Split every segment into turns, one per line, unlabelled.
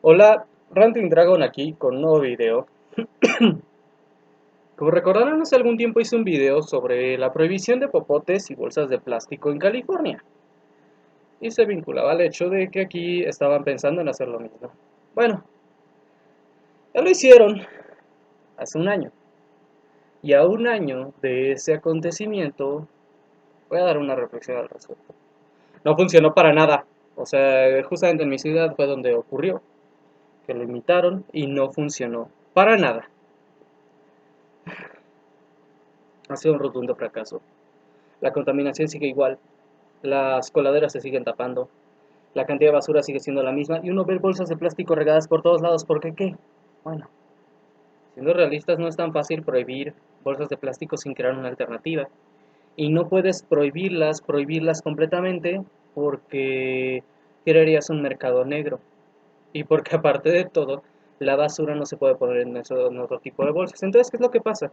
Hola, Ranting Dragon aquí con un nuevo video. Como recordarán, hace algún tiempo hice un video sobre la prohibición de popotes y bolsas de plástico en California. Y se vinculaba al hecho de que aquí estaban pensando en hacer lo mismo. Bueno, ya lo hicieron hace un año. Y a un año de ese acontecimiento, voy a dar una reflexión al respecto. No funcionó para nada. O sea, justamente en mi ciudad fue donde ocurrió, que lo imitaron y no funcionó para nada. Ha sido un rotundo fracaso. La contaminación sigue igual, las coladeras se siguen tapando, la cantidad de basura sigue siendo la misma y uno ve bolsas de plástico regadas por todos lados. ¿Por qué qué? Bueno, siendo realistas, no es tan fácil prohibir bolsas de plástico sin crear una alternativa. Y no puedes prohibirlas completamente porque crearías un mercado negro. Y porque aparte de todo, la basura no se puede poner en otro tipo de bolsas. Entonces, ¿qué es lo que pasa?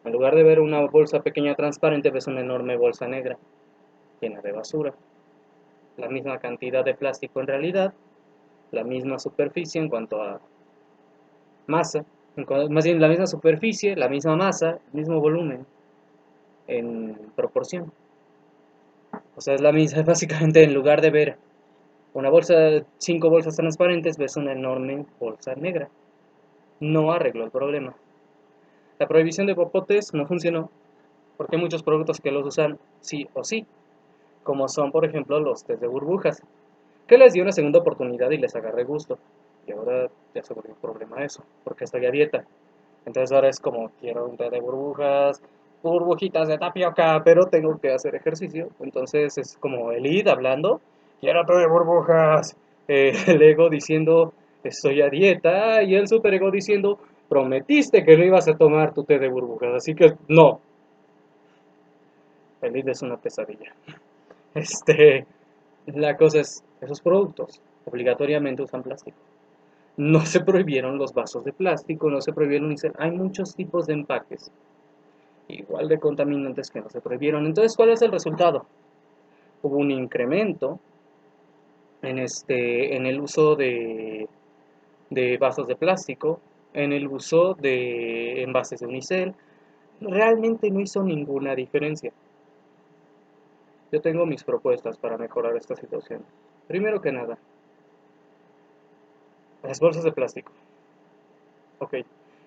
En lugar de ver una bolsa pequeña transparente, ves una enorme bolsa negra llena de basura. La misma cantidad de plástico en realidad, la misma superficie en cuanto a masa, más bien la misma superficie, la misma masa, el mismo volumen en proporción. O sea, es la misma, básicamente en lugar de ver una bolsa, 5 bolsas transparentes, ves una enorme bolsa negra. No arregló el problema. La prohibición de popotes no funcionó porque hay muchos productos que los usan sí o sí, como son por ejemplo los test de burbujas, que les di una segunda oportunidad y les agarré gusto. Y ahora ya se volvió un problema eso, porque estoy a dieta. Entonces ahora es como, quiero un té de burbujas, burbujitas de tapioca, pero tengo que hacer ejercicio. Entonces es como el id hablando, quiero té de burbujas. El ego diciendo, estoy a dieta. Y el superego diciendo, prometiste que no ibas a tomar tu té de burbujas. Así que no, el id es una pesadilla. Este, la cosa es, esos productos obligatoriamente usan plástico. No se prohibieron los vasos de plástico, no se prohibieron ni hay muchos tipos de empaques, igual de contaminantes que no se prohibieron. Entonces, ¿cuál es el resultado? Hubo un incremento en el uso de vasos de plástico, en el uso de envases de unicel. Realmente no hizo ninguna diferencia. Yo tengo mis propuestas para mejorar esta situación. Primero que nada, las bolsas de plástico. Ok,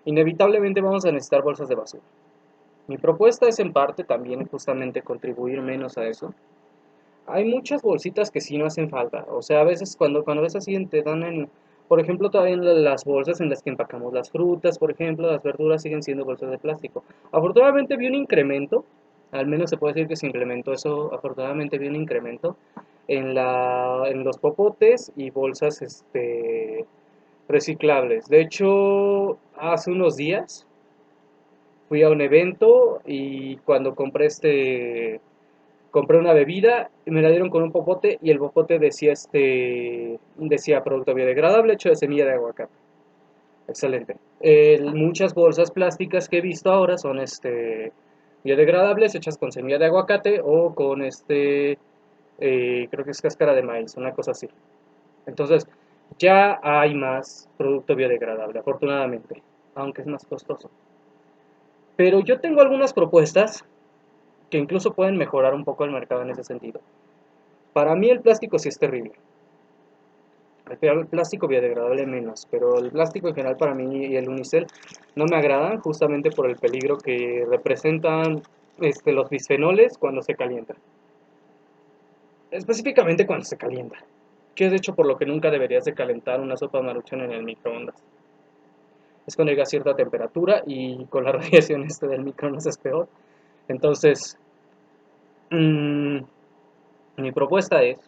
inevitablemente vamos a necesitar bolsas de basura. Mi propuesta es en parte también justamente contribuir menos a eso. Hay muchas bolsitas que sí no hacen falta. O sea, a veces cuando ves así te dan por ejemplo, todavía en las bolsas en las que empacamos las frutas, por ejemplo, las verduras siguen siendo bolsas de plástico. Afortunadamente vi un incremento, al menos se puede decir que se implementó eso, afortunadamente vi un incremento en los popotes y bolsas reciclables. De hecho, hace unos días fui a un evento y cuando compré una bebida y me la dieron con un popote y el popote decía decía producto biodegradable hecho de semilla de aguacate. Excelente. Muchas bolsas plásticas que he visto ahora son biodegradables hechas con semilla de aguacate o con creo que es cáscara de maíz, una cosa así. Entonces, ya hay más producto biodegradable, afortunadamente, aunque es más costoso. Pero yo tengo algunas propuestas que incluso pueden mejorar un poco el mercado en ese sentido. Para mí el plástico sí es terrible. El plástico biodegradable menos, pero el plástico en general para mí y el unicel no me agradan justamente por el peligro que representan los bisfenoles cuando se calientan. Específicamente cuando se calienta. Que es de hecho por lo que nunca deberías de calentar una sopa maruchan en el microondas. Es cuando llega a cierta temperatura y con la radiación del microondas es peor. Entonces, mmm, mi propuesta es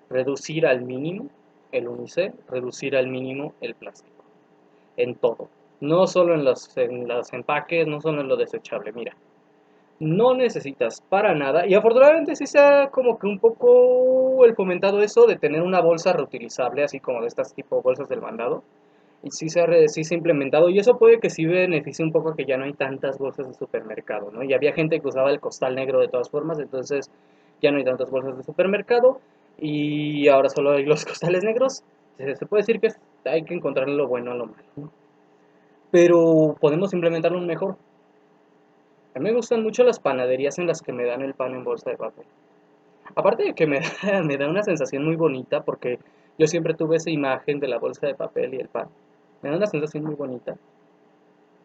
reducir al mínimo el unicel, reducir al mínimo el plástico, en todo. No solo en los empaques, no solo en lo desechable. Mira, no necesitas para nada, y afortunadamente sí se ha como que un poco el fomentado eso de tener una bolsa reutilizable, así como de estas tipo bolsas del mandado, y sí se ha implementado, y eso puede que sí beneficie un poco que ya no hay tantas bolsas de supermercado, ¿no? Y había gente que usaba el costal negro de todas formas, entonces ya no hay tantas bolsas de supermercado, y ahora solo hay los costales negros. Se puede decir que hay que encontrarle lo bueno a lo malo, ¿no? Pero podemos implementarlo mejor. A mí me gustan mucho las panaderías en las que me dan el pan en bolsa de papel. Aparte de que me da una sensación muy bonita, porque yo siempre tuve esa imagen de la bolsa de papel y el pan. Me da una sensación muy bonita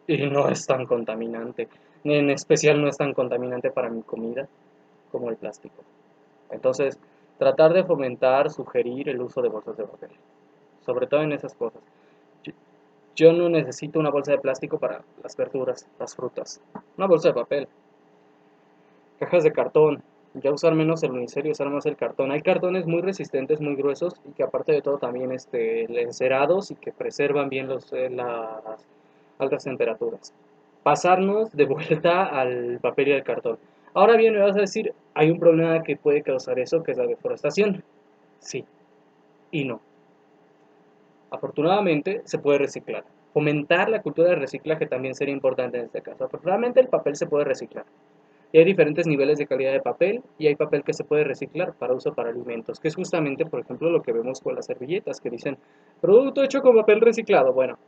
y no es tan contaminante. En especial no es tan contaminante para mi comida como el plástico. Entonces, tratar de fomentar, sugerir el uso de bolsas de papel, sobre todo en esas cosas. Yo, yo no necesito una bolsa de plástico para las verduras, las frutas. Una bolsa de papel, cajas de cartón, ya usar menos el unicel y usar más el cartón. Hay cartones muy resistentes, muy gruesos y que aparte de todo también encerados y que preservan bien las altas temperaturas. Pasarnos de vuelta al papel y al cartón. Ahora bien, me vas a decir, hay un problema que puede causar eso, que es la deforestación. Sí y no. Afortunadamente se puede reciclar. Fomentar la cultura de reciclaje también sería importante en este caso. Afortunadamente el papel se puede reciclar. Y hay diferentes niveles de calidad de papel y hay papel que se puede reciclar para uso para alimentos, que es justamente, por ejemplo, lo que vemos con las servilletas que dicen producto hecho con papel reciclado. Bueno,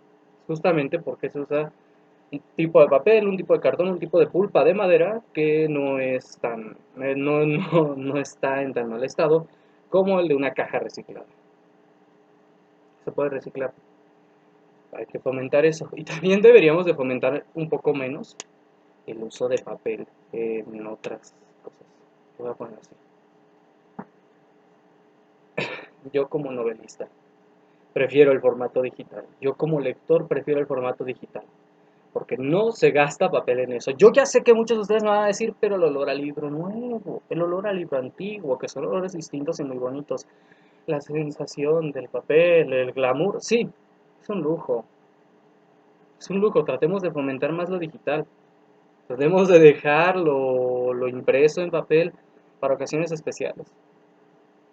justamente porque se usa un tipo de papel, un tipo de cartón, un tipo de pulpa de madera que no es tan, no está en tan mal estado como el de una caja reciclada. Se puede reciclar. Hay que fomentar eso. Y también deberíamos de fomentar un poco menos el uso de papel en otras cosas. Lo voy a poner así. Yo como novelista prefiero el formato digital. Yo como lector prefiero el formato digital. Porque no se gasta papel en eso. Yo ya sé que muchos de ustedes me van a decir, pero el olor al libro nuevo, el olor al libro antiguo, que son olores distintos y muy bonitos. La sensación del papel, el glamour, sí, es un lujo. Es un lujo, tratemos de fomentar más lo digital. Tratemos de dejar lo impreso en papel para ocasiones especiales.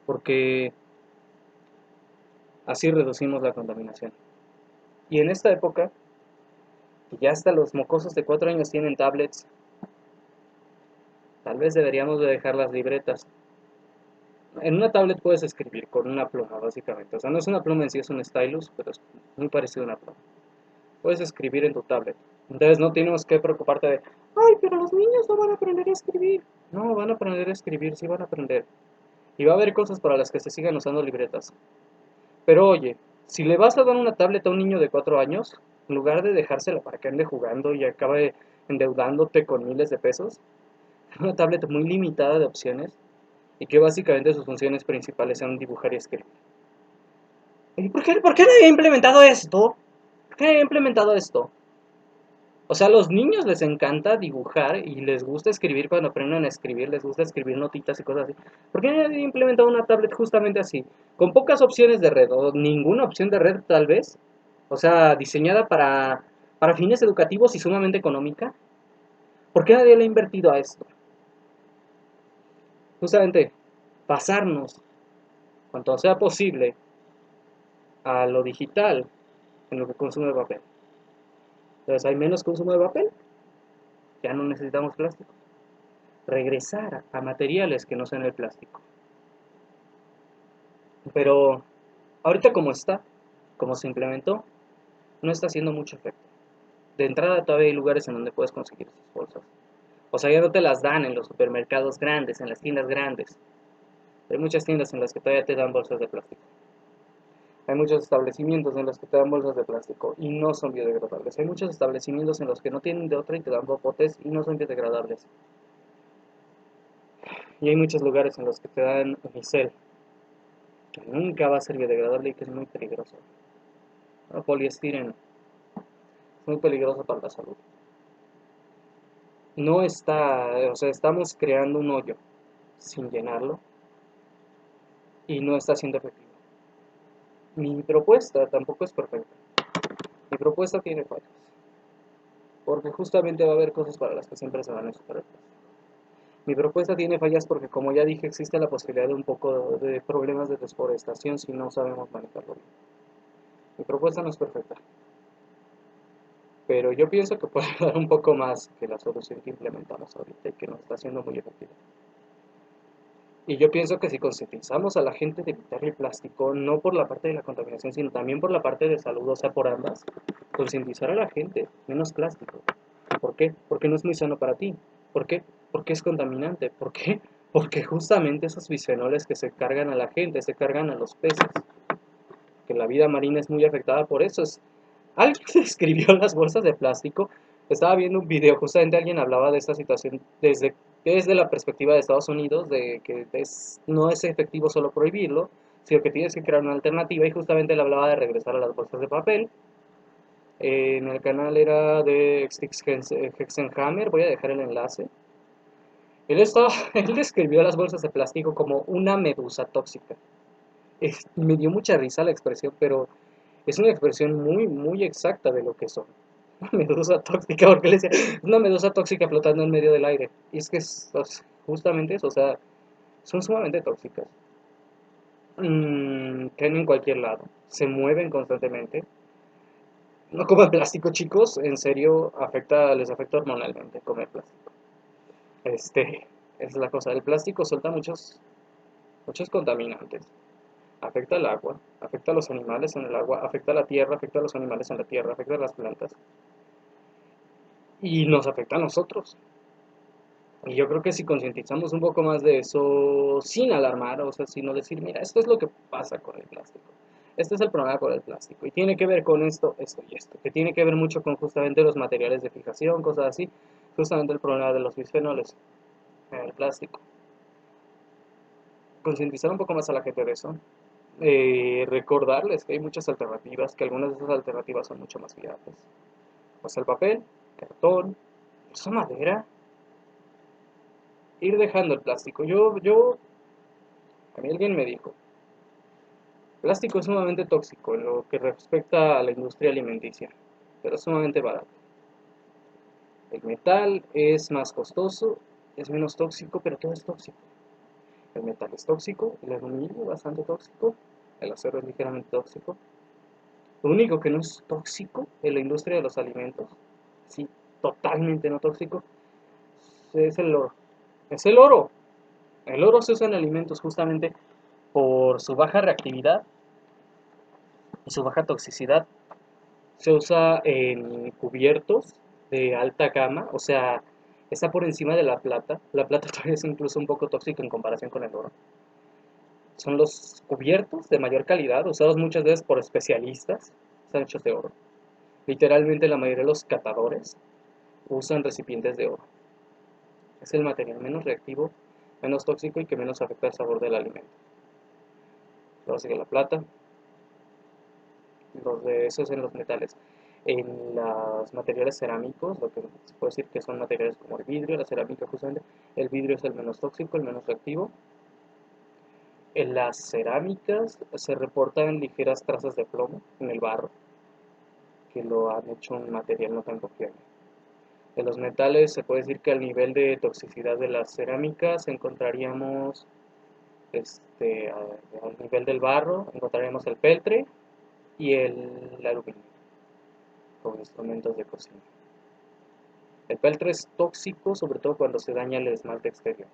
Porque así reducimos la contaminación. Y en esta época, que ya hasta los mocosos de 4 años tienen tablets, tal vez deberíamos de dejar las libretas. En una tablet puedes escribir con una pluma, básicamente. O sea, no es una pluma en sí, es un stylus, pero es muy parecido a una pluma. Puedes escribir en tu tablet. Entonces no tienes que preocuparte de, ay, pero los niños no van a aprender a escribir. No, van a aprender a escribir, sí van a aprender. Y va a haber cosas para las que se sigan usando libretas. Pero oye, si le vas a dar una tablet a un niño de 4 años, en lugar de dejársela para que ande jugando y acabe endeudándote con miles de pesos, una tablet muy limitada de opciones y que básicamente sus funciones principales sean dibujar y escribir. ¿Y por qué nadie ha implementado esto? ¿Por qué nadie ha implementado esto? O sea, a los niños les encanta dibujar y les gusta escribir cuando aprenden a escribir, les gusta escribir notitas y cosas así. ¿Por qué nadie ha implementado una tablet justamente así? Con pocas opciones de red, o ninguna opción de red tal vez. O sea, diseñada para fines educativos y sumamente económica. ¿Por qué nadie le ha invertido a esto? Justamente, pasarnos, cuanto sea posible, a lo digital en lo que consume papel. Entonces hay menos consumo de papel, ya no necesitamos plástico. Regresar a materiales que no sean el plástico. Pero ahorita como está, como se implementó, no está haciendo mucho efecto. De entrada todavía hay lugares en donde puedes conseguir esas bolsas. O sea, ya no te las dan en los supermercados grandes, en las tiendas grandes. Hay muchas tiendas en las que todavía te dan bolsas de plástico. Hay muchos establecimientos en los que te dan bolsas de plástico y no son biodegradables. Hay muchos establecimientos en los que no tienen de otra y te dan popotes y no son biodegradables. Y hay muchos lugares en los que te dan unicel, que nunca va a ser biodegradable y que es muy peligroso. El poliestireno es muy peligroso para la salud. No está, o sea, estamos creando un hoyo sin llenarlo y no está siendo efectivo. Mi propuesta tampoco es perfecta. Mi propuesta tiene fallas, porque justamente va a haber cosas para las que siempre se van a superar. Mi propuesta tiene fallas porque, como ya dije, existe la posibilidad de un poco de problemas de desforestación si no sabemos manejarlo bien. Mi propuesta no es perfecta, pero yo pienso que puede dar un poco más que la solución que implementamos ahorita y que nos está haciendo muy efectiva. Y yo pienso que si concientizamos a la gente de evitar el plástico, no por la parte de la contaminación, sino también por la parte de salud, o sea, por ambas, concientizar a la gente, menos plástico. ¿Por qué? Porque no es muy sano para ti. ¿Por qué? Porque es contaminante. ¿Por qué? Porque justamente esos bisfenoles que se cargan a la gente, se cargan a los peces. Que la vida marina es muy afectada por eso. Alguien escribió las bolsas de plástico. Estaba viendo un video, justamente alguien hablaba de esta situación desde la perspectiva de Estados Unidos, de que no es efectivo solo prohibirlo, sino que tienes que crear una alternativa, y justamente él hablaba de regresar a las bolsas de papel. En el canal era de Hexenhammer, voy a dejar el enlace. Él describió las bolsas de plástico como una medusa tóxica. Me dio mucha risa la expresión, pero es una expresión muy, muy exacta de lo que son. Una medusa tóxica, porque le decía, una medusa tóxica flotando en medio del aire. Y es que es justamente eso, o sea, son sumamente tóxicas. Caen en cualquier lado, se mueven constantemente. No coman plástico, chicos, en serio, les afecta hormonalmente comer plástico. Es la cosa, el plástico suelta muchos contaminantes. Afecta al agua, afecta a los animales en el agua, afecta a la tierra, afecta a los animales en la tierra, afecta a las plantas. Y nos afecta a nosotros. Y yo creo que si concientizamos un poco más de eso, sin alarmar, o sea, sino decir, mira, esto es lo que pasa con el plástico. Este es el problema con el plástico. Y tiene que ver con esto, esto y esto. Que tiene que ver mucho con justamente los materiales de fijación, cosas así. Justamente el problema de los bisfenoles en el plástico. Concientizar un poco más a la gente de eso. Recordarles que hay muchas alternativas, que algunas de esas alternativas son mucho más viables. Pues el papel, cartón, esa madera, ir dejando el plástico. A mí alguien me dijo, plástico es sumamente tóxico en lo que respecta a la industria alimenticia, pero es sumamente barato. El metal es más costoso, es menos tóxico, pero todo es tóxico. El metal es tóxico, el aluminio es bastante tóxico, el acero es ligeramente tóxico. Lo único que no es tóxico en la industria de los alimentos, sí, totalmente no tóxico, es el oro. Es el oro. El oro se usa en alimentos justamente por su baja reactividad y su baja toxicidad. Se usa en cubiertos de alta gama, o sea, está por encima de la plata. La plata todavía es incluso un poco tóxica en comparación con el oro. Son los cubiertos de mayor calidad, usados muchas veces por especialistas, están hechos de oro. Literalmente la mayoría de los catadores usan recipientes de oro. Es el material menos reactivo, menos tóxico y que menos afecta el sabor del alimento. Luego sigue la plata, eso es en los metales. En los materiales cerámicos, lo que se puede decir que son materiales como el vidrio, la cerámica justamente, el vidrio es el menos tóxico, el menos reactivo. En las cerámicas se reportan ligeras trazas de plomo en el barro, que lo han hecho un material no tan confiable. En los metales se puede decir que al nivel de toxicidad de las cerámicas encontraríamos, al nivel del barro, encontraríamos el peltre y el aluminio con instrumentos de cocina. El peltre es tóxico, sobre todo cuando se daña el esmalte exterior.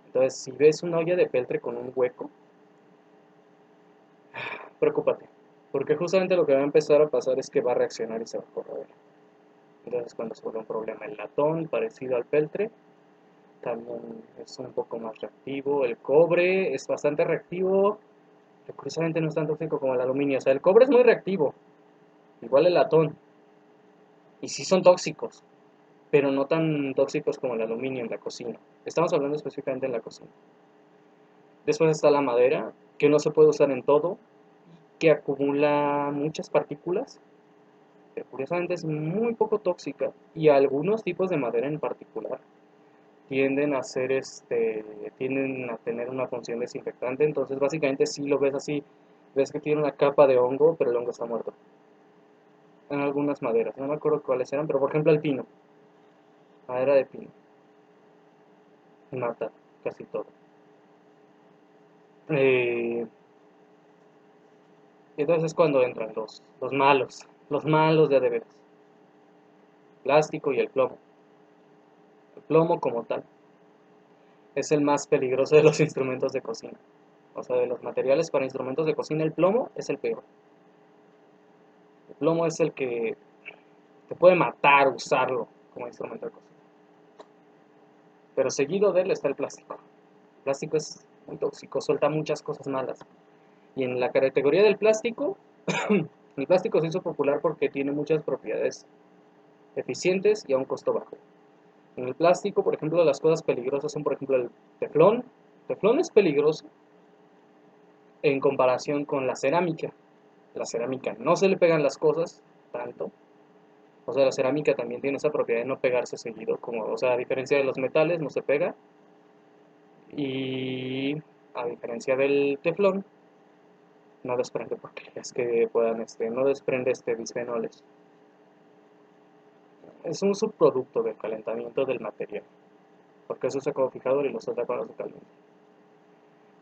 Entonces, si ves una olla de peltre con un hueco, preocúpate, porque justamente lo que va a empezar a pasar es que va a reaccionar y se va a corroer. Entonces, cuando se vuelve un problema el latón, parecido al peltre, también es un poco más reactivo. El cobre es bastante reactivo, pero curiosamente no es tan tóxico como el aluminio. O sea, el cobre es muy reactivo, igual el latón, y sí son tóxicos, pero no tan tóxicos como el aluminio en la cocina. Estamos hablando específicamente en la cocina. Después está la madera, que no se puede usar en todo, que acumula muchas partículas, pero curiosamente es muy poco tóxica, y algunos tipos de madera en particular tienden a tener una función desinfectante. Entonces básicamente si lo ves así, ves que tiene una capa de hongo, pero el hongo está muerto. En algunas maderas, no me acuerdo cuáles eran, pero por ejemplo el pino, madera de pino, mata casi todo. Eh, entonces es cuando entran los malos de veras, plástico y el plomo como tal. es el más peligroso de los instrumentos de cocina. O sea, de los materiales para instrumentos de cocina, el plomo es el peor. El plomo es el que te puede matar usarlo como instrumento de cocina. Pero seguido de él está el plástico. El plástico es muy tóxico, suelta muchas cosas malas. Y en la categoría del plástico, el plástico se hizo popular porque tiene muchas propiedades eficientes y a un costo bajo. En el plástico, por ejemplo, las cosas peligrosas son, por ejemplo, el teflón. El teflón es peligroso en comparación con la cerámica. La cerámica no se le pegan las cosas tanto. O sea, la cerámica también tiene esa propiedad de no pegarse seguido, como, o sea, a diferencia de los metales, no se pega. Y a diferencia del teflón, no desprende porquerías que puedan, no desprende bisfenoles. Es un subproducto del calentamiento del material, porque se usa como fijador y lo suelta cuando se calienta.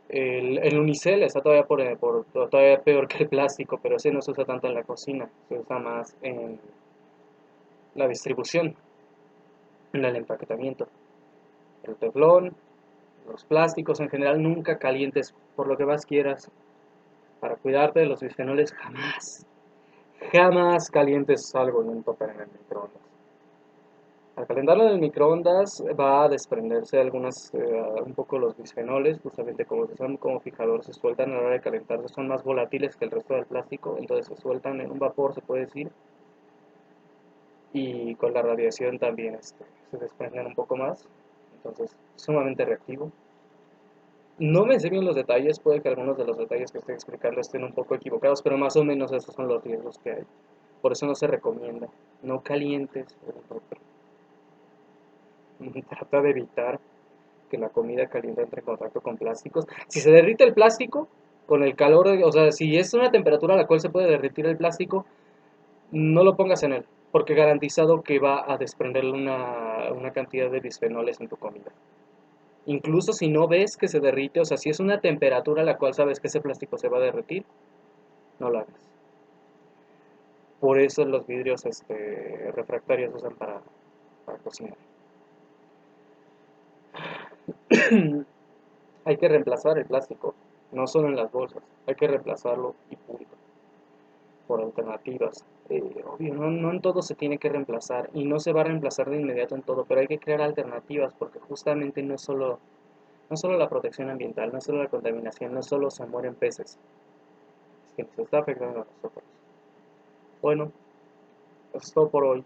El unicel está todavía peor que el plástico, pero ese no se usa tanto en la cocina, se usa más en la distribución, en el empaquetamiento. El teflón, los plásticos en general, nunca calientes por lo que más quieras. Para cuidarte de los bisfenoles, jamás calientes algo en un topper en el microondas. Al calentarlo en el microondas va a desprenderse un poco los bisfenoles, justamente como se usan como fijador, se sueltan a la hora de calentarse, son más volátiles que el resto del plástico, entonces se sueltan en un vapor, se puede decir, y con la radiación también se desprenden un poco más, entonces sumamente reactivo. No me sé bien los detalles, puede que algunos de los detalles que estoy explicando estén un poco equivocados, pero más o menos esos son los riesgos que hay. Por eso no se recomienda, no calientes el topper. Trata de evitar que la comida caliente entre en contacto con plásticos. Si se derrite el plástico con el calor, o sea, si es una temperatura a la cual se puede derretir el plástico, no lo pongas en él, porque garantizado que va a desprender una cantidad de bisfenoles en tu comida. Incluso si no ves que se derrite, o sea, si es una temperatura a la cual sabes que ese plástico se va a derretir, no lo hagas. Por eso los vidrios refractarios se usan para cocinar. Hay que reemplazar el plástico, no solo en las bolsas, hay que reemplazarlo y punto, por alternativas. Obvio, no en todo se tiene que reemplazar y no se va a reemplazar de inmediato en todo, pero hay que crear alternativas porque justamente no solo la protección ambiental, no solo la contaminación, no solo se mueren peces, es que nos está afectando a nosotros. Bueno, eso es todo por hoy.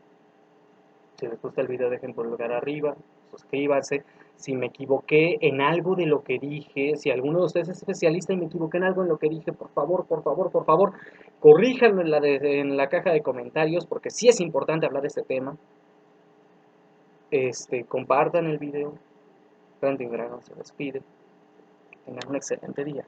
Si les gusta el video dejen pulgar arriba, suscríbanse. Si me equivoqué en algo de lo que dije, si alguno de ustedes es especialista y me equivoqué en algo en lo que dije, por favor, por favor, por favor, corríjanlo en la caja de comentarios, porque sí es importante hablar de este tema. Compartan el video. Randy Grano se despide. Que tengan un excelente día.